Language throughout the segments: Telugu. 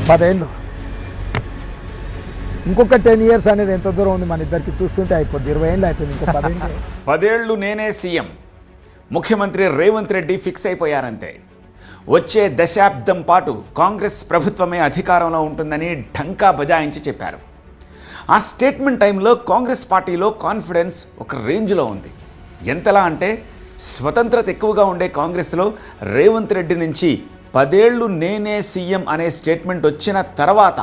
10 ఏళ్ళు. ఇంకొక 10 years అనేది ఎంత దూరం ఉంది మన ఇద్దరికి చూస్తుంటే అయిపోద్ది. 20 ఏళ్ళు అయిపోయింది, ఇంకో 10 ఏళ్ళు. 10 ఏళ్ళు నేనే సీఎం. ముఖ్యమంత్రి రేవంత్ రెడ్డి ఫిక్స్ అయిపోయారంతే. వచ్చే దశాబ్దం పాటు కాంగ్రెస్ ప్రభుత్వమే అధికారంలో ఉంటుందని ఢంకా బజాయించి చెప్పారు. ఆ స్టేట్మెంట్ టైంలో కాంగ్రెస్ పార్టీలో కాన్ఫిడెన్స్ ఒక రేంజ్లో ఉంది. ఎంతలా అంటే స్వతంత్రత ఎక్కువగా ఉండే కాంగ్రెస్లో రేవంత్ రెడ్డి నుంచి 10 ఏళ్ళు నేనే సీఎం అనే స్టేట్మెంట్ వచ్చిన తర్వాత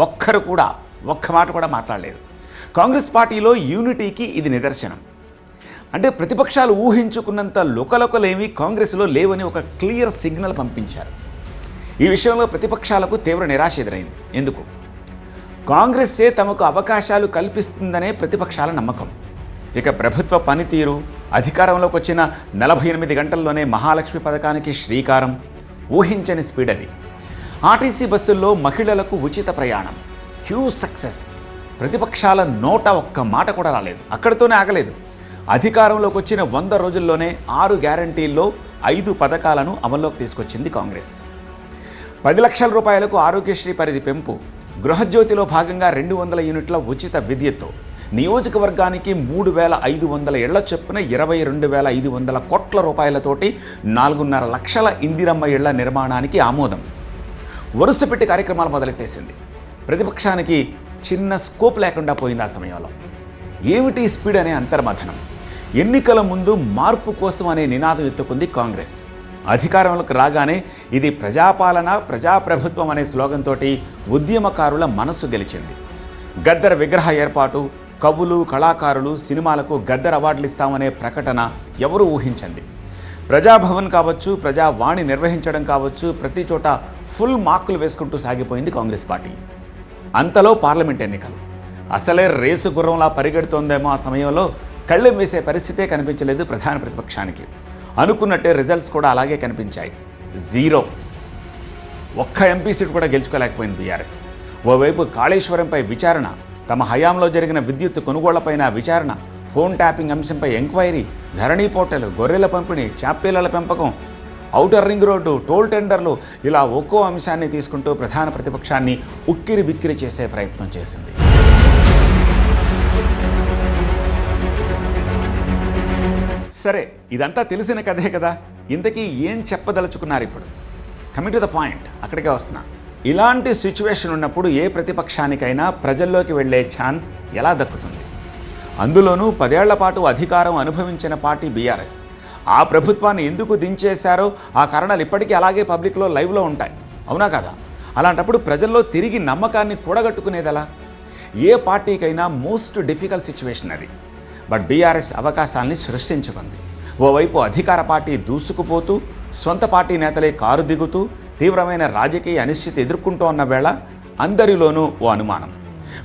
ఒక్క మాట కూడా మాట్లాడలేదు. కాంగ్రెస్ పార్టీలో యూనిటీకి ఇది నిదర్శనం. అంటే ప్రతిపక్షాలు ఊహించుకున్నంత లుకలుకలేమి కాంగ్రెస్లో లేవని ఒక క్లియర్ సిగ్నల్ పంపించారు. ఈ విషయంలో ప్రతిపక్షాలకు తీవ్ర నిరాశ ఎదురైంది. ఎందుకు? కాంగ్రెస్సే తమకు అవకాశాలు కల్పిస్తుందనే ప్రతిపక్షాల నమ్మకం. ఇక ప్రభుత్వ పనితీరు, అధికారంలోకి వచ్చిన 48 గంటల్లోనే మహాలక్ష్మి పథకానికి శ్రీకారం, ఊహించని స్పీడ్ అది. ఆర్టీసీ బస్సుల్లో మహిళలకు ఉచిత ప్రయాణం, హ్యూజ్ సక్సెస్. ప్రతిపక్షాల నోట ఒక్క మాట కూడా రాలేదు. అక్కడితోనే ఆగలేదు. అధికారంలోకి వచ్చిన 100 రోజుల్లోనే 6 గ్యారంటీల్లో 5 పథకాలను అమల్లోకి తీసుకొచ్చింది కాంగ్రెస్. 10 లక్షల రూపాయలకు ఆరోగ్యశ్రీ పరిధి పెంపు, గృహజ్యోతిలో భాగంగా 200 యూనిట్ల ఉచిత విద్యుత్తు, నియోజకవర్గానికి 3,500 ఇళ్ల చొప్పున 22,500 కోట్ల రూపాయలతోటి 4.5 లక్షల ఇందిరమ్మ ఇళ్ల నిర్మాణానికి ఆమోదం. వరుసపెట్టి కార్యక్రమాలు మొదలెట్టేసింది. ప్రతిపక్షానికి చిన్న స్కోప్ లేకుండా పోయింది ఆ సమయంలో. ఏమిటి స్పీడ్ అనే అంతర్మథనం. ఎన్నికల ముందు మార్పు కోసం అనే నినాదం ఎత్తుకుంది కాంగ్రెస్. అధికారంలోకి రాగానే ఇది ప్రజాపాలన, ప్రజాప్రభుత్వం అనే స్లోగన్ తోటి ఉద్యమకారుల మనస్సు గెలిచింది. గద్దర్ విగ్రహ ఏర్పాటు, కవులు, కళాకారులు, సినిమాలకు గద్దర్ అవార్డులు ఇస్తామనే ప్రకటన ఎవరూ ఊహించండి. ప్రజాభవన్ కావచ్చు, ప్రజావాణి నిర్వహించడం కావచ్చు, ప్రతి చోట ఫుల్ మార్కులు వేసుకుంటూ సాగిపోయింది కాంగ్రెస్ పార్టీ. అంతలో పార్లమెంట్ ఎన్నికలు. అసలే రేసు గుర్రంలా పరిగెడుతోందేమో ఆ సమయంలో కళ్ళెం వేసే పరిస్థితే కనిపించలేదు ప్రధాన ప్రతిపక్షానికి. అనుకున్నట్టే రిజల్ట్స్ కూడా అలాగే కనిపించాయి. 0. ఒక్క ఎంపీ సీటు కూడా గెలుచుకోలేకపోయింది బీఆర్ఎస్. ఓవైపు కాళేశ్వరంపై విచారణ, తమ హయాంలో జరిగిన విద్యుత్ కొనుగోళ్లపైన విచారణ, ఫోన్ ట్యాపింగ్ అంశంపై ఎంక్వైరీ, ధరణి పోర్టల్, గొర్రెల పంపిణీ, చాపేళ్ల పెంపకం, ఔటర్ రింగ్ రోడ్డు, టోల్ టెండర్లు, ఇలా ఒక్కో అంశాన్ని తీసుకుంటూ ప్రధాన ప్రతిపక్షాన్ని ఉక్కిరి బిక్కిరి చేసే ప్రయత్నం చేసింది. సరే, ఇదంతా తెలిసిన కథే కదా. ఇంతకీ ఏం చెప్పదలుచుకున్నారు ఇప్పుడు? కమింగ్ టు ద పాయింట్, అక్కడికే వస్తున్నా. ఇలాంటి సిచ్యువేషన్ ఉన్నప్పుడు ఏ ప్రతిపక్షానికైనా ప్రజల్లోకి వెళ్ళే ఛాన్స్ ఎలా దక్కుతుంది? అందులోనూ 10 ఏళ్ల పాటు అధికారం అనుభవించిన పార్టీ బీఆర్ఎస్. ఆ ప్రభుత్వాన్ని ఎందుకు దించేశారో ఆ కారణాలు ఇప్పటికీ అలాగే పబ్లిక్లో లైవ్లో ఉంటాయి, అవునా కదా? అలాంటప్పుడు ప్రజల్లో తిరిగి నమ్మకాన్ని కూడగట్టుకునేదలా? ఏ పార్టీకైనా మోస్ట్ డిఫికల్ట్ సిచ్యువేషన్ అది. బట్ బీఆర్ఎస్ అవకాశాలని సృష్టించుకుంది. ఓవైపు అధికార పార్టీ దూసుకుపోతూ, సొంత పార్టీ నేతలే కారు దిగుతూ తీవ్రమైన రాజకీయ అనిశ్చితి ఎదుర్కొంటూ ఉన్న వేళ అందరిలోనూ ఓ అనుమానం,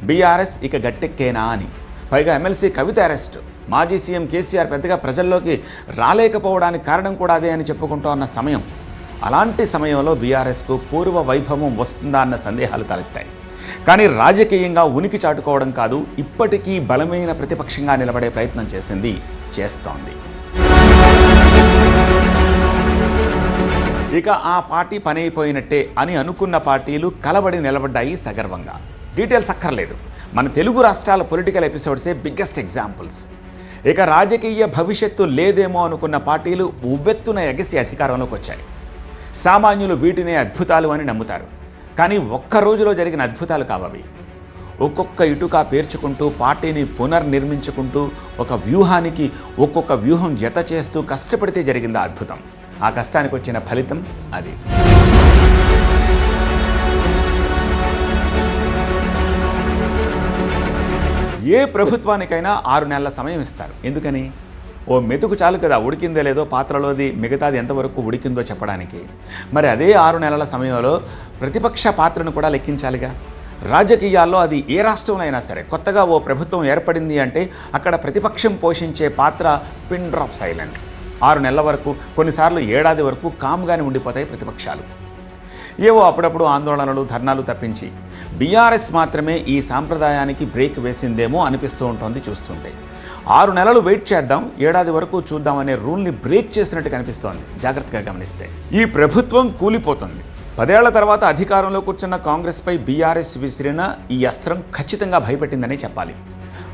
బీఆర్ఎస్ ఇక గట్టెక్కేనా అని. పైగా ఎమ్మెల్సీ కవిత అరెస్ట్, మాజీ సీఎం కేసీఆర్ పెద్దగా ప్రజల్లోకి రాలేకపోవడానికి కారణం కూడా అదే అని చెప్పుకుంటూ ఉన్న సమయం. అలాంటి సమయంలో బీఆర్ఎస్కు పూర్వ వైభవం వస్తుందా అన్న సందేహాలు తలెత్తాయి. కానీ రాజకీయంగా ఉనికి చాటుకోవడం కాదు, ఇప్పటికీ బలమైన ప్రతిపక్షంగా నిలబడే ప్రయత్నం చేస్తోంది. ఇక ఆ పార్టీ పని అయిపోయినట్టే అని అనుకున్న పార్టీలు కలబడి నిలబడ్డాయి సగర్వంగా. డీటెయిల్స్ అక్కర్లేదు, మన తెలుగు రాష్ట్రాల పొలిటికల్ ఎపిసోడ్సే బిగ్గెస్ట్ ఎగ్జాంపుల్స్. ఇక రాజకీయ భవిష్యత్తు లేదేమో అనుకున్న పార్టీలు ఉవ్వెత్తున ఎగసి అధికారంలోకి వచ్చాయి. సామాన్యులు వీటినే అద్భుతాలు అని నమ్ముతారు. కానీ ఒక్క రోజులో జరిగిన అద్భుతాలు కావవి. ఒక్కొక్క ఇటుక పేర్చుకుంటూ, పార్టీని పునర్నిర్మించుకుంటూ, ఒక వ్యూహానికి ఒక్కొక్క వ్యూహం జత చేస్తూ కష్టపడితే జరిగింది అద్భుతం. ఆ కష్టానికి వచ్చిన ఫలితం అది. ఏ ప్రభుత్వానికైనా 6 నెలల సమయం ఇస్తారు. ఎందుకని? ఓ మెతుకు చాలు కదా, ఉడికిందో లేదో పాత్రలోది, మిగతాది ఎంతవరకు ఉడికిందో చెప్పడానికి. మరి అదే 6 నెలల సమయంలో ప్రతిపక్ష పాత్రను కూడా లెక్కించాలిగా. రాజకీయాల్లో అది ఏ రాష్ట్రంలో అయినా సరే, కొత్తగా ఓ ప్రభుత్వం ఏర్పడింది అంటే అక్కడ ప్రతిపక్షం పోషించే పాత్ర పిన్ డ్రాప్ సైలెన్స్. 6 నెలల వరకు, కొన్నిసార్లు ఏడాది వరకు కామ్గానే ఉండిపోతాయి ప్రతిపక్షాలు. ఏవో అప్పుడప్పుడు ఆందోళనలు, ధర్నాలు తప్పించి. బీఆర్ఎస్ మాత్రమే ఈ సాంప్రదాయానికి బ్రేక్ వేసిందేమో అనిపిస్తూ ఉంటుంది చూస్తుంటే. 6 నెలలు వెయిట్ చేద్దాం, ఏడాది వరకు చూద్దామనే రూల్ని బ్రేక్ చేసినట్టు కనిపిస్తోంది జాగ్రత్తగా గమనిస్తే. ఈ ప్రభుత్వం కూలిపోతుంది, 10 ఏళ్ల తర్వాత అధికారంలో కూర్చున్న కాంగ్రెస్పై బీఆర్ఎస్ విసిరిన ఈ అస్త్రం ఖచ్చితంగా భయపెట్టిందనే చెప్పాలి.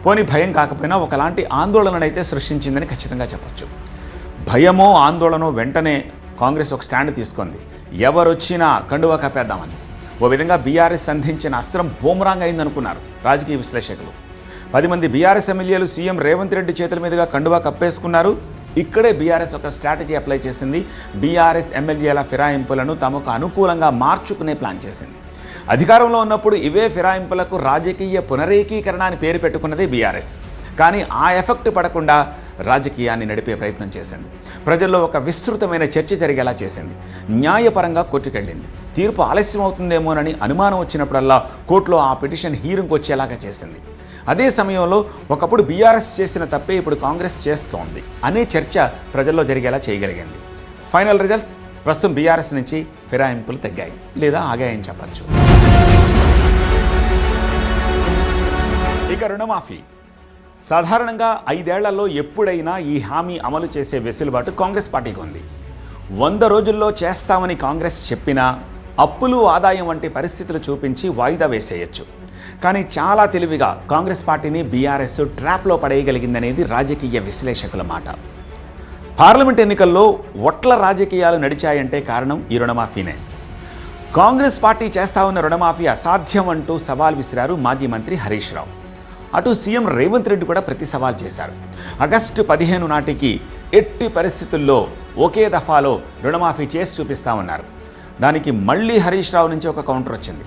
పోనీ భయం కాకపోయినా ఒకలాంటి ఆందోళననైతే సృష్టించిందని ఖచ్చితంగా చెప్పొచ్చు. భయమో ఆందోళనో వెంటనే కాంగ్రెస్ ఒక స్టాండ్ తీసుకుంది. ఎవరొచ్చినా కండువా కప్పేద్దామని. ఓ విధంగా బీఆర్ఎస్ సంధించిన అస్త్రం బూమరాంగ్ అయిందనుకున్నారు రాజకీయ విశ్లేషకులు. 10 మంది బీఆర్ఎస్ ఎమ్మెల్యేలు సీఎం రేవంత్ రెడ్డి చేతుల మీదుగా కండువా కప్పేసుకున్నారు. ఇక్కడే బీఆర్ఎస్ ఒక స్ట్రాటజీ అప్లై చేసింది. బీఆర్ఎస్ ఎమ్మెల్యేల ఫిరాయింపులను తమకు అనుకూలంగా మార్చుకునే ప్లాన్ చేసింది. అధికారంలో ఉన్నప్పుడు ఇవే ఫిరాయింపులకు రాజకీయ పునరేకీకరణ అని పేరు పెట్టుకున్నది బీఆర్ఎస్. కానీ ఆ ఎఫెక్ట్ పడకుండా రాజకీయాన్ని నడిపే ప్రయత్నం చేసింది. ప్రజల్లో ఒక విస్తృతమైన చర్చ జరిగేలా చేసింది. న్యాయపరంగా కోర్టుకెళ్ళింది. తీర్పు ఆలస్యం అవుతుందేమోనని అనుమానం వచ్చినప్పుడల్లా కోర్టులో ఆ పిటిషన్ హీరింగ్కి వచ్చేలాగా చేసింది. అదే సమయంలో ఒకప్పుడు బీఆర్ఎస్ చేసిన తప్పే ఇప్పుడు కాంగ్రెస్ చేస్తోంది అనే చర్చ ప్రజల్లో జరిగేలా చేయగలిగింది. ఫైనల్ రిజల్ట్స్ ప్రస్తుతం బీఆర్ఎస్ నుంచి ఫిరాయింపులు తగ్గాయి లేదా ఆగాయని చెప్పచ్చు. ఇక రుణమాఫీ. సాధారణంగా 5 ఏళ్లలో ఎప్పుడైనా ఈ హామీ అమలు చేసే వెసులుబాటు కాంగ్రెస్ పార్టీకి ఉంది. 100 రోజుల్లో చేస్తామని కాంగ్రెస్ చెప్పినా అప్పులు ఆదాయం వంటి పరిస్థితులు చూపించి వాయిదా వేసేయచ్చు. కానీ చాలా తెలివిగా కాంగ్రెస్ పార్టీని బీఆర్ఎస్ ట్రాప్లో పడేయగలిగిందనేది రాజకీయ విశ్లేషకుల మాట. పార్లమెంట్ ఎన్నికల్లో ఒట్ల రాజకీయాలు నడిచాయంటే కారణం ఈ రుణమాఫీనే. కాంగ్రెస్ పార్టీ చేస్తా ఉన్న రుణమాఫీ అసాధ్యం అంటూ సవాల్ విసిరారు మాజీ మంత్రి హరీష్ రావు. అటు సీఎం రేవంత్ రెడ్డి కూడా ప్రతి సవాల్ చేశారు. ఆగస్టు 15 నాటికి ఎట్టి పరిస్థితుల్లో ఒకే దఫాలో రుణమాఫీ చేసి చూపిస్తామన్నారు. దానికి మళ్ళీ హరీష్ రావు నుంచి ఒక కౌంటర్ వచ్చింది.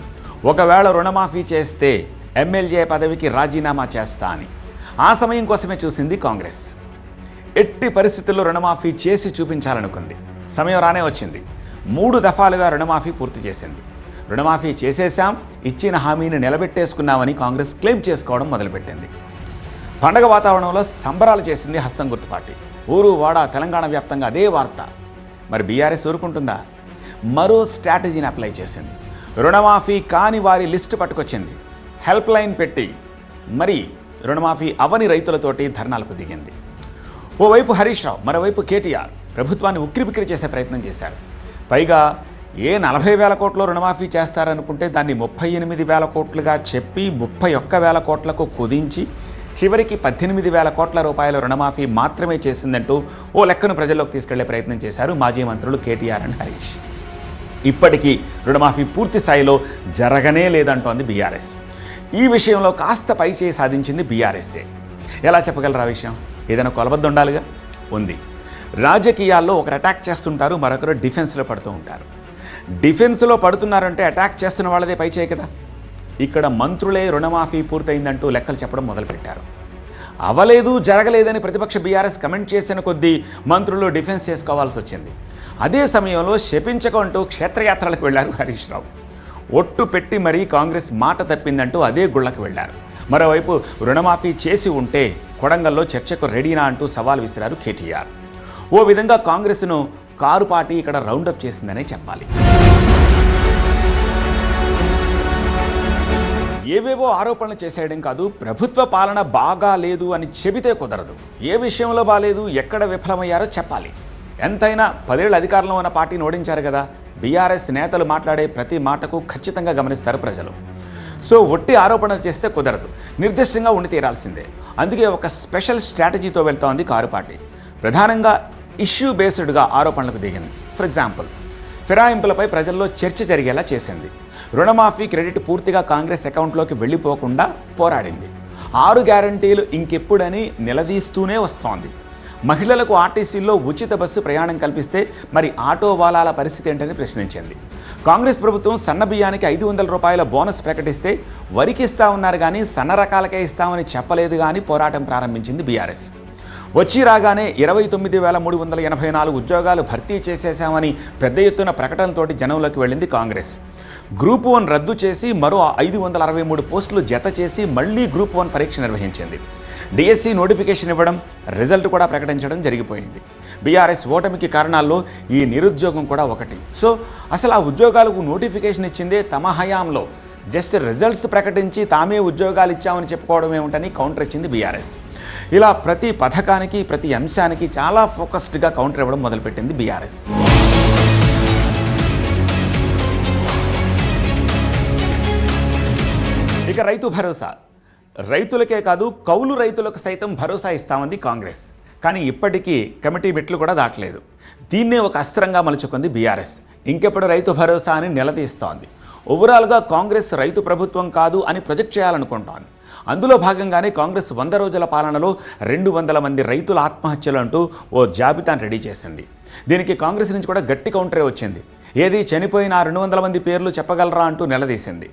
ఒకవేళ రుణమాఫీ చేస్తే ఎమ్మెల్యే పదవికి రాజీనామా చేస్తా అని. ఆ సమయం కోసమే చూసింది కాంగ్రెస్. ఎట్టి పరిస్థితుల్లో రుణమాఫీ చేసి చూపించాలనుకుంది. సమయం రానే వచ్చింది. 3 దఫాలుగా రుణమాఫీ పూర్తి చేసింది. రుణమాఫీ చేసేశాం, ఇచ్చిన హామీని నిలబెట్టేసుకున్నామని కాంగ్రెస్ క్లెయిమ్ చేసుకోవడం మొదలుపెట్టింది. పండగ వాతావరణంలో సంబరాలు చేసింది హస్తం గుర్తు పార్టీ. ఊరు వాడ తెలంగాణ వ్యాప్తంగా అదే వార్త. మరి బీఆర్ఎస్ ఊరుకుంటుందా? మరో స్ట్రాటజీని అప్లై చేసింది. రుణమాఫీ కాని వారి లిస్టు పట్టుకొచ్చింది. హెల్ప్ లైన్ పెట్టి మరి రుణమాఫీ అవని రైతులతోటి ధర్నాలకు దిగింది. ఓవైపు హరీష్ రావు, మరోవైపు కేటీఆర్ ప్రభుత్వాన్ని ఉక్కిరిబిక్కిరి చేసే ప్రయత్నం చేశారు. పైగా 40,000 కోట్లు రుణమాఫీ చేస్తారనుకుంటే దాన్ని 38,000 కోట్లుగా చెప్పి 31,000 కోట్లకు కుదించి చివరికి 18,000 కోట్ల రూపాయల రుణమాఫీ మాత్రమే చేసిందంటూ ఓ లెక్కను ప్రజల్లోకి తీసుకెళ్లే ప్రయత్నం చేశారు మాజీ మంత్రులు కేటీఆర్ అండ్ హరీష్. ఇప్పటికీ రుణమాఫీ పూర్తి స్థాయిలో జరగనే లేదంటోంది బీఆర్ఎస్. ఈ విషయంలో కాస్త పైచేయి సాధించింది బీఆర్ఎస్ఏ. ఎలా చెప్పగలరు ఆ విషయం? ఏదైనా కొలబద్ద ఉండాలిగా. ఉంది. రాజకీయాల్లో ఒకరు అటాక్ చేస్తుంటారు, మరొకరు డిఫెన్స్లో పడుతూ ఉంటారు. డిఫెన్స్లో పడుతున్నారంటే అటాక్ చేస్తున్న వాళ్ళదే పైచేయి కదా. ఇక్కడ మంత్రులే రుణమాఫీ పూర్తయిందంటూ లెక్కలు చెప్పడం మొదలుపెట్టారు. అవలేదు, జరగలేదని ప్రతిపక్ష బీఆర్ఎస్ కమెంట్ చేసిన కొద్దీ మంత్రులు డిఫెన్స్ చేసుకోవాల్సి వచ్చింది. అదే సమయంలో శపించకంటూ క్షేత్రయాత్రలకు వెళ్లారు హరీష్ రావు. ఒట్టు పెట్టి మరీ కాంగ్రెస్ మాట తప్పిందంటూ అదే గుళ్ళకు వెళ్లారు. మరోవైపు రుణమాఫీ చేసి ఉంటే కొడంగల్లో చర్చకు రెడీనా అంటూ సవాల్ విసిరారు కేటీఆర్. ఓ విధంగా కాంగ్రెస్ను కారు పార్టీ ఇక్కడ రౌండప్ చేసిందనే చెప్పాలి. ఏవేవో ఆరోపణలు చేసేయడం కాదు, ప్రభుత్వ పాలన బాగా లేదు అని చెబితే కుదరదు. ఏ విషయంలో బాలేదు, ఎక్కడ విఫలమయ్యారో చెప్పాలి. ఎంతైనా 10 ఏళ్ళు అధికారంలో ఉన్న పార్టీని ఓడించారు కదా. బీఆర్ఎస్ నేతలు మాట్లాడే ప్రతి మాటకు ఖచ్చితంగా గమనిస్తారు ప్రజలు. సో ఒట్టి ఆరోపణలు చేస్తే కుదరదు, నిర్దిష్టంగా ఉండి తీరాల్సిందే. అందుకే ఒక స్పెషల్ స్ట్రాటజీతో వెళ్తోంది కారు పార్టీ. ప్రధానంగా ఇష్యూ బేస్డ్గా ఆరోపణలకు దిగింది. ఫర్ ఎగ్జాంపుల్, ఫిరాయింపులపై ప్రజల్లో చర్చ జరిగేలా చేసింది. రుణమాఫీ క్రెడిట్ పూర్తిగా కాంగ్రెస్ అకౌంట్లోకి వెళ్ళిపోకుండా పోరాడింది. 6 గ్యారంటీలు ఇంకెప్పుడని నిలదీస్తూనే వస్తోంది. మహిళలకు ఆర్టీసీల్లో ఉచిత బస్సు ప్రయాణం కల్పిస్తే మరి ఆటో వాలాల పరిస్థితి ఏంటని ప్రశ్నించింది. కాంగ్రెస్ ప్రభుత్వం సన్న బియ్యానికి 500 రూపాయల బోనస్ ప్రకటిస్తే వరికి ఇస్తా ఉన్నారు కానీ సన్న రకాలకే ఇస్తామని చెప్పలేదు కానీ పోరాటం ప్రారంభించింది బీఆర్ఎస్. వచ్చి రాగానే 29,384 ఉద్యోగాలు భర్తీ చేసేశామని పెద్ద ఎత్తున ప్రకటనలతోటి జనంలోకి వెళ్ళింది కాంగ్రెస్. గ్రూప్ 1 రద్దు చేసి మరో 563 పోస్టులు జత చేసి మళ్లీ గ్రూప్ 1 పరీక్ష నిర్వహించింది. డిఎస్సి నోటిఫికేషన్ ఇవ్వడం, రిజల్ట్ కూడా ప్రకటించడం జరిగిపోయింది. బీఆర్ఎస్ ఓటమికి కారణాల్లో ఈ నిరుద్యోగం కూడా ఒకటి. సో అసలు ఆ ఉద్యోగాలకు నోటిఫికేషన్ ఇచ్చిందే తమ హయాంలో. జస్ట్ రిజల్ట్స్ ప్రకటించి తామే ఉద్యోగాలు ఇచ్చామని చెప్పుకోవడం ఏమిటని కౌంటర్ ఇచ్చింది బీఆర్ఎస్. ఇలా ప్రతి పథకానికి, ప్రతి అంశానికి చాలా ఫోకస్డ్గా కౌంటర్ ఇవ్వడం మొదలుపెట్టింది బీఆర్ఎస్. ఇక రైతు భరోసా. రైతులకే కాదు కౌలు రైతులకు సైతం భరోసా ఇస్తామంది కాంగ్రెస్. కానీ ఇప్పటికీ కమిటీ మెట్లు కూడా దాటలేదు. దీన్నే ఒక అస్త్రంగా మలుచుకుంది బీఆర్ఎస్. ఇంకెప్పుడు రైతు భరోసా అని నిలదీస్తోంది. ఓవరాల్గా కాంగ్రెస్ రైతు ప్రభుత్వం కాదు అని ప్రొజెక్ట్ చేయాలనుకుంటోంది. అందులో భాగంగానే కాంగ్రెస్ 100 రోజుల పాలనలో 200 మంది రైతుల ఆత్మహత్యలు అంటూ ఓ జాబితాను రెడీ చేసింది. దీనికి కాంగ్రెస్ నుంచి కూడా గట్టి కౌంటరే వచ్చింది. ఏది చనిపోయిన 200 మంది పేర్లు చెప్పగలరా అంటూ నిలదీసింది.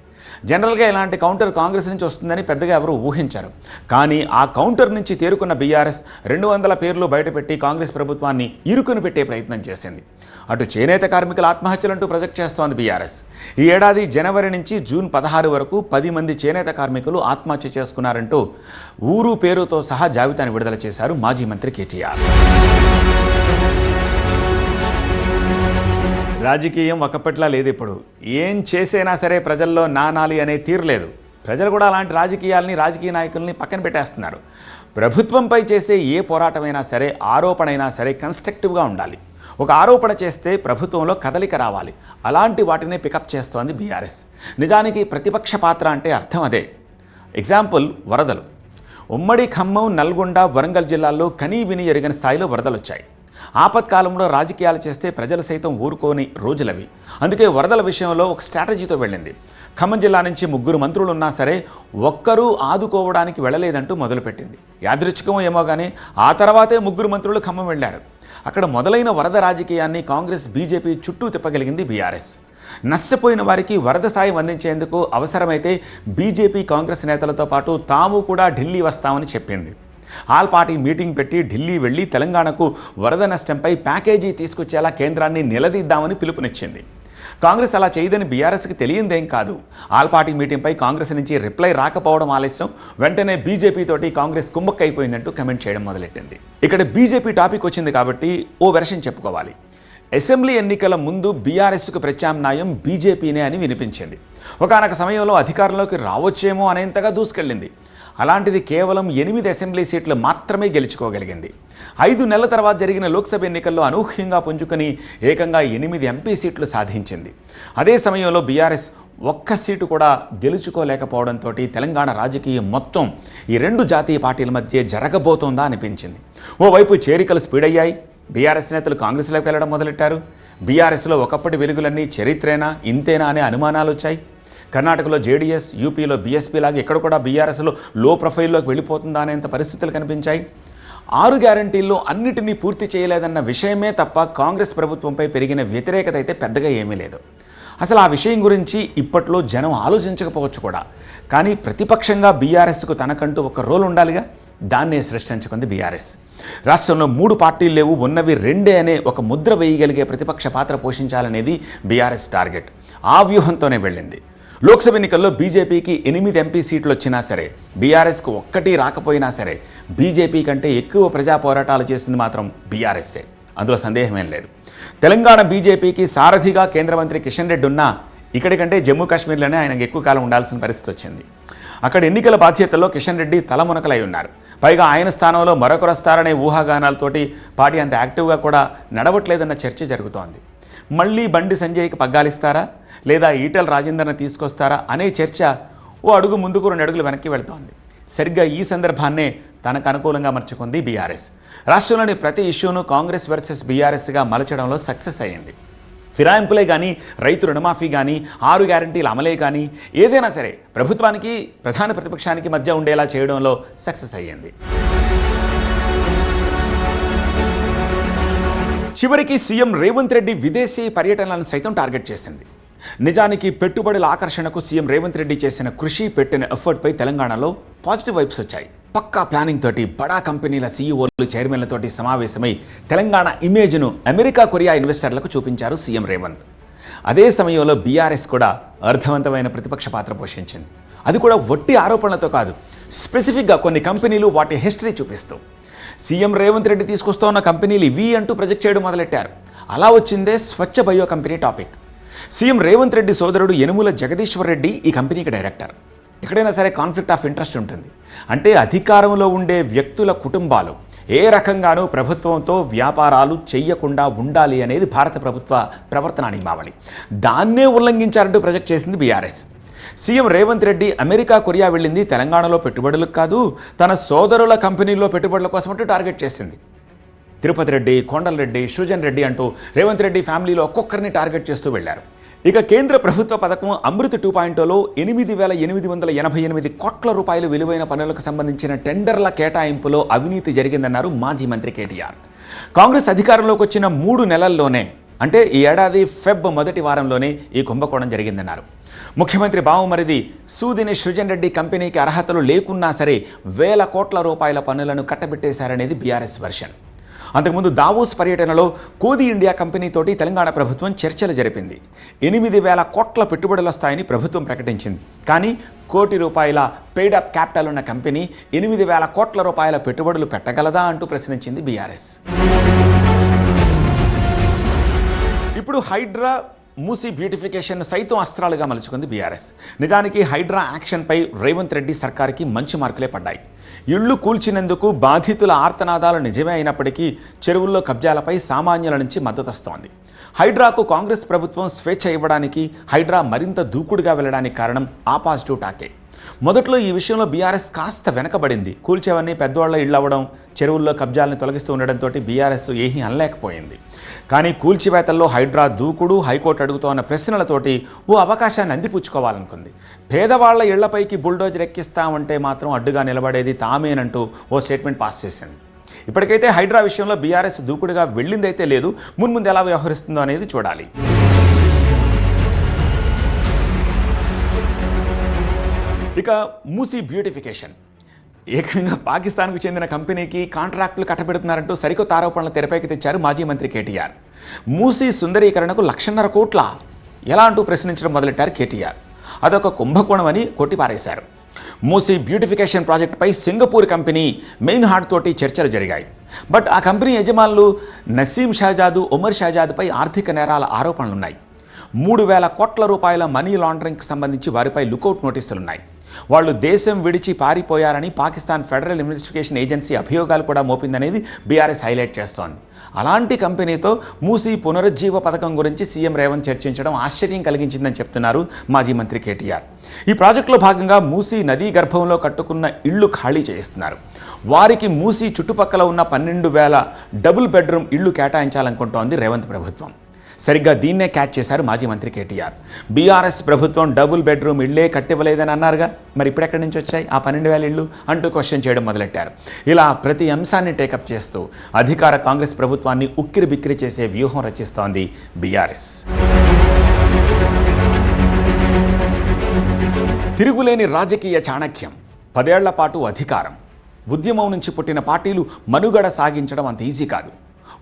జనరల్గా ఇలాంటి కౌంటర్ కాంగ్రెస్ నుంచి వస్తుందని పెద్దగా ఎవరు ఊహించారు. కానీ ఆ కౌంటర్ నుంచి తేరుకున్న బీఆర్ఎస్ 200 పేర్లు బయటపెట్టి కాంగ్రెస్ ప్రభుత్వాన్ని ఇరుకుని పెట్టే ప్రయత్నం చేసింది. అటు చేనేత కార్మికుల ఆత్మహత్యలంటూ ప్రొజెక్ట్ చేస్తోంది బీఆర్ఎస్. ఈ ఏడాది జనవరి నుంచి జూన్ 16 వరకు 10 మంది చేనేత కార్మికులు ఆత్మహత్య చేసుకున్నారంటూ ఊరు పేరుతో సహా జాబితాను విడుదల చేశారు మాజీ మంత్రి కేటీఆర్. రాజకీయం ఒకప్పట్లా లేదు. ఇప్పుడు ఏం చేసైనా సరే ప్రజల్లో నానాలి అనే తీరు లేదు. ప్రజలు కూడా అలాంటి రాజకీయ నాయకుల్ని పక్కన పెట్టేస్తున్నారు. ప్రభుత్వంపై చేసే ఏ పోరాటమైనా సరే, ఆరోపణైనా సరే కన్స్ట్రక్టివ్గా ఉండాలి. ఒక ఆరోపణ చేస్తే ప్రభుత్వంలో కదలిక రావాలి. అలాంటి వాటిని పికప్ చేస్తోంది బీఆర్ఎస్. నిజానికి ప్రతిపక్ష పాత్ర అంటే అర్థం అదే. ఎగ్జాంపుల్ వరదలు. ఉమ్మడి ఖమ్మం, నల్గొండ, వరంగల్ జిల్లాల్లో కనీ విని ఎరిగిన స్థాయిలో వరదలు వచ్చాయి. ఆపత్కాలంలో రాజకీయాలు చేస్తే ప్రజలు సైతం ఊరుకోని రోజులవి. అందుకే వరదల విషయంలో ఒక స్ట్రాటజీతో వెళ్ళింది. ఖమ్మం జిల్లా నుంచి 3 మంత్రులు ఉన్నా సరే ఒక్కరూ ఆదుకోవడానికి వెళ్ళలేదంటూ మొదలుపెట్టింది. యాదృచ్ఛికమో ఏమో కానీ ఆ తర్వాతే 3 మంత్రులు ఖమ్మం వెళ్లారు. అక్కడ మొదలైన వరద రాజకీయాన్ని కాంగ్రెస్, బీజేపీ చుట్టూ తిప్పగలిగింది బీఆర్ఎస్. నష్టపోయిన వారికి వరద సాయం అందించేందుకు అవసరమైతే బీజేపీ, కాంగ్రెస్ నేతలతో పాటు తాము కూడా ఢిల్లీ వస్తామని చెప్పింది. ఆల్ పార్టీ మీటింగ్ పెట్టి ఢిల్లీ వెళ్లి తెలంగాణకు వరద నష్టంపై ప్యాకేజీ తీసుకొచ్చేలా కేంద్రాన్ని నిలదీద్దామని పిలుపునిచ్చింది. కాంగ్రెస్ అలా చేయదని బీఆర్ఎస్కి తెలియందేం కాదు. ఆల్ పార్టీ మీటింగ్పై కాంగ్రెస్ నుంచి రిప్లై రాకపోవడం ఆలస్యం. వెంటనే బీజేపీ తోటి కాంగ్రెస్ కుమ్మక్కైపోయిందంటూ కమెంట్ చేయడం మొదలెట్టింది. ఇక్కడ బీజేపీ టాపిక్ వచ్చింది కాబట్టి ఓ వెర్షన్ చెప్పుకోవాలి. అసెంబ్లీ ఎన్నికల ముందు బీఆర్ఎస్కు ప్రత్యామ్నాయం బీజేపీనే అని వినిపించింది. ఒకానొక సమయంలో అధికారంలోకి రావచ్చేమో అనేంతగా దూసుకెళ్ళింది. అలాంటిది కేవలం 8 అసెంబ్లీ సీట్లు మాత్రమే గెలుచుకోగలిగింది. 5 నెలల తర్వాత జరిగిన లోక్సభ ఎన్నికల్లో అనూహ్యంగా పుంజుకొని ఏకంగా 8 ఎంపీ సీట్లు సాధించింది. అదే సమయంలో బీఆర్ఎస్ ఒక్క సీటు కూడా గెలుచుకోలేకపోవడంతో తెలంగాణ రాజకీయం మొత్తం ఈ 2 జాతీయ పార్టీల మధ్య జరగబోతోందా అనిపించింది. ఓవైపు చేరికలు స్పీడ్ అయ్యాయి. బీఆర్ఎస్ నేతలు కాంగ్రెస్లోకి వెళ్ళడం మొదలెట్టారు. బీఆర్ఎస్లో ఒకప్పటి వెలుగులన్నీ చరిత్రేనా, ఇంతేనా అనే అనుమానాలు వచ్చాయి. కర్ణాటకలో జేడీఎస్, యూపీలో బీఎస్పీ లాగా ఇక్కడ కూడా బీఆర్ఎస్లో లో ప్రొఫైల్లోకి వెళ్ళిపోతుందా అనేంత పరిస్థితులు కనిపించాయి. 6 గ్యారంటీల్లో అన్నిటినీ పూర్తి చేయలేదన్న విషయమే తప్ప కాంగ్రెస్ ప్రభుత్వంపై పెరిగిన వ్యతిరేకత అయితే పెద్దగా ఏమీ లేదు. అసలు ఆ విషయం గురించి ఇప్పట్లో జనం ఆలోచించకపోవచ్చు కూడా. కానీ ప్రతిపక్షంగా బీఆర్ఎస్కు తనకంటూ ఒక రోల్ ఉండాలిగా. దాన్నే సృష్టించుకుంది బీఆర్ఎస్. రాష్ట్రంలో 3 పార్టీలు లేవు, ఉన్నవి 2 అనే ఒక ముద్ర వేయగలిగే ప్రతిపక్ష పాత్ర పోషించాలనేది బీఆర్ఎస్ టార్గెట్. ఆ వ్యూహంతోనే వెళ్ళింది. లోక్సభ ఎన్నికల్లో బీజేపీకి 8 ఎంపీ సీట్లు వచ్చినా సరే, బీఆర్ఎస్కు 1 రాకపోయినా సరే, బీజేపీ కంటే ఎక్కువ ప్రజా పోరాటాలు చేసింది మాత్రం బీఆర్ఎస్ఏ. అందులో సందేహమేం లేదు. తెలంగాణ బీజేపీకి సారథిగా కేంద్ర మంత్రి కిషన్ రెడ్డి ఉన్నా ఇక్కడి కంటే జమ్మూ కాశ్మీర్లోనే ఆయనకు ఎక్కువ కాలం ఉండాల్సిన పరిస్థితి వచ్చింది. అక్కడ ఎన్నికల బాధ్యతల్లో కిషన్ రెడ్డి తలమునకలై ఉన్నారు. పైగా ఆయన స్థానంలో మరొకరు వస్తారనే ఊహాగానాలతోటి పార్టీ అంత యాక్టివ్గా కూడా నడవట్లేదన్న చర్చ జరుగుతోంది. మళ్ళీ బండి సంజయ్కి పగ్గాలిస్తారా లేదా ఈటెల రాజేందర్ని తీసుకొస్తారా అనే చర్చ ఓ అడుగు ముందుకు 2 అడుగులు వెనక్కి వెళ్తోంది. సరిగ్గా ఈ సందర్భాన్నే తనకు అనుకూలంగా మర్చుకుంది బీఆర్ఎస్. రాష్ట్రంలోని ప్రతి ఇష్యూను కాంగ్రెస్ వర్సెస్ బీఆర్ఎస్గా మలచడంలో సక్సెస్ అయ్యింది. ఫిరాయింపులే కానీ, రైతు రుణమాఫీ కానీ, 6 గ్యారంటీల అమలే కానీ, ఏదైనా సరే ప్రభుత్వానికి, ప్రధాన ప్రతిపక్షానికి మధ్య ఉండేలా చేయడంలో సక్సెస్ అయ్యింది. చివరికి సీఎం రేవంత్ రెడ్డి విదేశీ పర్యటనలను సైతం టార్గెట్ చేసింది. నిజానికి పెట్టుబడుల ఆకర్షణకు సీఎం రేవంత్ రెడ్డి చేసిన కృషి, పెట్టిన ఎఫర్ట్పై తెలంగాణలో పాజిటివ్ వైబ్స్ వచ్చాయి. పక్కా ప్లానింగ్ తోటి బడా కంపెనీల సీఈఓలు, చైర్మన్లతోటి సమావేశమై తెలంగాణ ఇమేజ్ను అమెరికా, కొరియా ఇన్వెస్టర్లకు చూపించారు సీఎం రేవంత్. అదే సమయంలో బీఆర్ఎస్ కూడా అర్థవంతమైన ప్రతిపక్ష పాత్ర పోషించింది. అది కూడా వట్టి ఆరోపణలతో కాదు, స్పెసిఫిక్గా కొన్ని కంపెనీలు వాటి హిస్టరీ చూపిస్తూ సీఎం రేవంత్ రెడ్డి తీసుకొస్తున్న కంపెనీలు ఇవి అంటూ ప్రొజెక్ట్ చేయడం మొదలెట్టారు. అలా వచ్చిందే Swachh Bio company topic. CM Revanth Reddy సోదరుడు యనుమల జగదీశ్వర్ రెడ్డి ఈ కంపెనీకి డైరెక్టర్. ఎక్కడైనా సరే కాన్ఫ్లిక్ట్ ఆఫ్ ఇంట్రెస్ట్ ఉంటుంది. అంటే అధికారంలో ఉండే వ్యక్తుల కుటుంబాలు ఏ రకంగానూ ప్రభుత్వంతో వ్యాపారాలు చెయ్యకుండా ఉండాలి అనేది భారత ప్రభుత్వ ప్రవర్తన నియమావళి. దాన్నే ఉల్లంఘించారంటూ ప్రొజెక్ట్ చేసింది BRS. CM Revanth Reddy America, Korea వెళ్ళింది తెలంగాణలో పెట్టుబడులకు కాదు, తన సోదరుల కంపెనీల్లో పెట్టుబడుల కోసం అంటూ టార్గెట్ చేసింది. తిరుపతి రెడ్డి, కొండలరెడ్డి, సృజన్ రెడ్డి అంటూ రేవంత్ రెడ్డి ఫ్యామిలీలో ఒక్కొక్కరిని టార్గెట్ చేస్తూ వెళ్లారు. ఇక కేంద్ర ప్రభుత్వ పథకం అమృత్ 2.0లో 8,888 కోట్ల రూపాయలు విలువైన పనులకు సంబంధించిన టెండర్ల కేటాయింపులో అవినీతి జరిగిందన్నారు మాజీ మంత్రి కేటీఆర్. కాంగ్రెస్ అధికారంలోకి వచ్చిన 3 నెలల్లోనే, అంటే ఈ ఏడాది ఫెబ్ మొదటి వారంలోనే ఈ కుంభకోణం జరిగిందన్నారు. ముఖ్యమంత్రి బావమరిది సూదిని సృజన్ రెడ్డి కంపెనీకి అర్హతలు లేకున్నా సరే వేల కోట్ల రూపాయల పన్నులను కట్టబెట్టేశారనేది బీఆర్ఎస్ వెర్షన్. అంతకుముందు దావోస్ పర్యటనలో కోది ఇండియా కంపెనీతోటి తెలంగాణ ప్రభుత్వం చర్చలు జరిపింది. 8,000 కోట్ల పెట్టుబడులు వస్తాయని ప్రభుత్వం ప్రకటించింది. కానీ ₹1 పెయిడ్ అప్ క్యాపిటల్ ఉన్న కంపెనీ 8,000 కోట్ల రూపాయల పెట్టుబడులు పెట్టగలదా అంటూ ప్రశ్నించింది బీఆర్ఎస్. ఇప్పుడు హైడ్రా, మూసీ బ్యూటిఫికేషన్ సైతం అస్త్రాలుగా మలుచుకుంది బీఆర్ఎస్. నిజానికి హైడ్రా యాక్షన్పై రేవంత్ రెడ్డి సర్కార్కి మంచి మార్కులే పడ్డాయి. ఇళ్లు కూల్చినందుకు బాధితుల ఆర్తనాదాలు నిజమే అయినప్పటికీ చెరువుల్లో కబ్జాలపై సామాన్యుల నుంచి మద్దతు వస్తోంది. హైడ్రాకు కాంగ్రెస్ ప్రభుత్వం స్వేచ్ఛ ఇవ్వడానికి, హైడ్రా మరింత దూకుడుగా వెళ్ళడానికి కారణం ఆ పాజిటివ్ టాకే. మొదట్లో ఈ విషయంలో బీఆర్ఎస్ కాస్త వెనకబడింది. కూల్చేవన్నీ పెద్దవాళ్ల ఇళ్ళు అవ్వడం, చెరువుల్లో కబ్జాలను తొలగిస్తూ ఉండడంతో బీఆర్ఎస్ ఏమీ అనలేకపోయింది. కానీ కూల్చివేతల్లో హైడ్రా దూకుడు, హైకోర్టు అడుగుతోన్న ప్రశ్నలతోటి ఓ అవకాశాన్ని అందిపుచ్చుకోవాలనుకుంది. పేదవాళ్ల ఇళ్లపైకి బుల్డోజర్ ఎక్కిస్తామంటే మాత్రం అడ్డుగా నిలబడేది తామేనంటూ ఓ స్టేట్మెంట్ పాస్ చేసింది. ఇప్పటికైతే హైడ్రా విషయంలో బీఆర్ఎస్ దూకుడుగా వెళ్ళిందైతే లేదు. మున్ముందు ఎలా వ్యవహరిస్తుందో అనేది చూడాలి. ఇక మూసీ బ్యూటిఫికేషన్, ఏకంగా పాకిస్తాన్కు చెందిన కంపెనీకి కాంట్రాక్టులు కట్టబెడుతున్నారంటూ సరికొత్త ఆరోపణలు తెరపైకి తెచ్చారు మాజీ మంత్రి కేటీఆర్. మూసీ సుందరీకరణకు 1,50,000 కోట్ల ఎలా అంటూ ప్రశ్నించడం మొదలెట్టారు కేటీఆర్. అదొక కుంభకోణం అని కొట్టిపారేశారు. మూసీ బ్యూటిఫికేషన్ ప్రాజెక్టుపై సింగపూర్ కంపెనీ మెయిన్ హార్ట్ తోటి చర్చలు జరిగాయి. బట్ ఆ కంపెనీ యజమానులు నసీం షాజాద్, ఉమర్ షాజాద్పై ఆర్థిక నేరాల ఆరోపణలున్నాయి. 3,000 కోట్ల రూపాయల మనీ లాండరింగ్కి సంబంధించి వారిపై లుకౌట్ నోటీసులున్నాయి. వాళ్ళు దేశం విడిచి పారిపోయారని పాకిస్తాన్ ఫెడరల్ ఇన్వెస్టిగేషన్ ఏజెన్సీ అభియోగాలు కూడా మోపిందనేది బీఆర్ఎస్ హైలైట్ చేస్తోంది. అలాంటి కంపెనీతో మూసీ పునరుజ్జీవ పథకం గురించి సీఎం రేవంత్ చర్చించడం ఆశ్చర్యం కలిగించిందని చెప్తున్నారు మాజీ మంత్రి కేటీఆర్. ఈ ప్రాజెక్టులో భాగంగా మూసీ నదీ గర్భంలో కట్టుకున్న ఇళ్లు ఖాళీ చేయిస్తున్నారు. వారికి మూసీ చుట్టుపక్కల ఉన్న 12,000 డబుల్ బెడ్రూమ్ ఇళ్లు కేటాయించాలనుకుంటోంది రేవంత్ ప్రభుత్వం. సరిగ్గా దీన్నే క్యాచ్ చేశారు మాజీ మంత్రి కేటీఆర్. బీఆర్ఎస్ ప్రభుత్వం డబుల్ బెడ్రూమ్ ఇళ్లే కట్టివ్వలేదని అన్నారుగా, మరి ఇప్పుడు ఎక్కడి నుంచి వచ్చాయి ఆ 12,000 ఇళ్ళు అంటూ క్వశ్చన్ చేయడం మొదలెట్టారు. ఇలా ప్రతి అంశాన్ని టేకప్ చేస్తూ అధికార కాంగ్రెస్ ప్రభుత్వాన్ని ఉక్కిరి బిక్కిరి చేసే వ్యూహం రచిస్తోంది బీఆర్ఎస్. తిరుగులేని రాజకీయ చాణక్యం, 10 ఏళ్ల పాటు అధికారం. ఉద్యమం నుంచి పుట్టిన పార్టీలు మనుగడ సాగించడం అంత ఈజీ కాదు.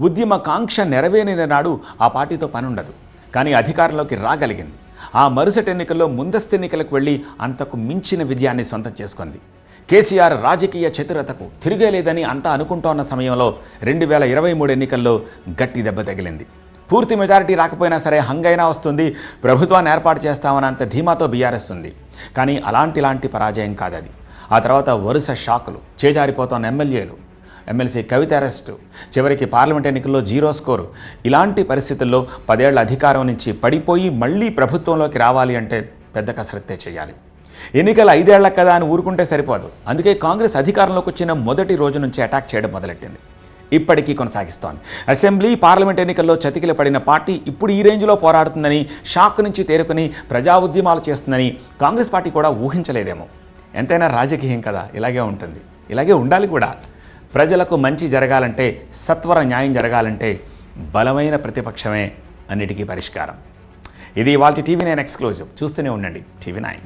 ఉద్యమ కాంక్ష నెరవేరిన నాడు ఆ పార్టీతో పనుండదు. కానీ అధికారంలోకి రాగలిగింది. ఆ మరుసటి ఎన్నికల్లో ముందస్తు ఎన్నికలకు వెళ్ళి అంతకు మించిన విజయాన్ని సొంతం చేసుకుంది. కేసీఆర్ రాజకీయ చతురతకు తిరిగేలేదని అంతా అనుకుంటోన్న సమయంలో 2023 ఎన్నికల్లో గట్టి దెబ్బ తగిలింది. పూర్తి మెజారిటీ రాకపోయినా సరే హంగైనా వస్తుంది, ప్రభుత్వాన్ని ఏర్పాటు చేస్తామన్నంత ధీమాతో బీఆర్ఎస్ ఉంది. కానీ అలాంటి పరాజయం కాదది. ఆ తర్వాత వరుస షాకులు, చేజారిపోతున్న ఎమ్మెల్సీ కవిత అరెస్టు, చివరికి పార్లమెంట్ ఎన్నికల్లో 0 స్కోరు. ఇలాంటి పరిస్థితుల్లో 10 ఏళ్ల అధికారం నుంచి పడిపోయి మళ్ళీ ప్రభుత్వంలోకి రావాలి అంటే పెద్ద కసరత్తే చేయాలి. ఎన్నికలు 5 ఏళ్ల కదా అని ఊరుకుంటే సరిపోదు. అందుకే కాంగ్రెస్ అధికారంలోకి వచ్చిన మొదటి రోజు నుంచి అటాక్ చేయడం మొదలెట్టింది. ఇప్పటికీ కొనసాగిస్తోంది. అసెంబ్లీ, పార్లమెంట్ ఎన్నికల్లో చతికిల పడిన పార్టీ ఇప్పుడు ఈ రేంజ్లో పోరాడుతుందని, షాక్ నుంచి తేరుకుని ప్రజా ఉద్యమాలు చేస్తుందని కాంగ్రెస్ పార్టీ కూడా ఊహించలేదేమో. ఎంతైనా రాజకీయం కదా, ఇలాగే ఉంటుంది, ఇలాగే ఉండాలి కూడా. ప్రజలకు మంచి జరగాలంటే, సత్వర న్యాయం జరగాలంటే బలమైన ప్రతిపక్షమే అన్నిటికీ పరిష్కారం. ఇది ఇవాల్టి TV9 ఎక్స్క్లూజివ్. చూస్తూనే ఉండండి TV9.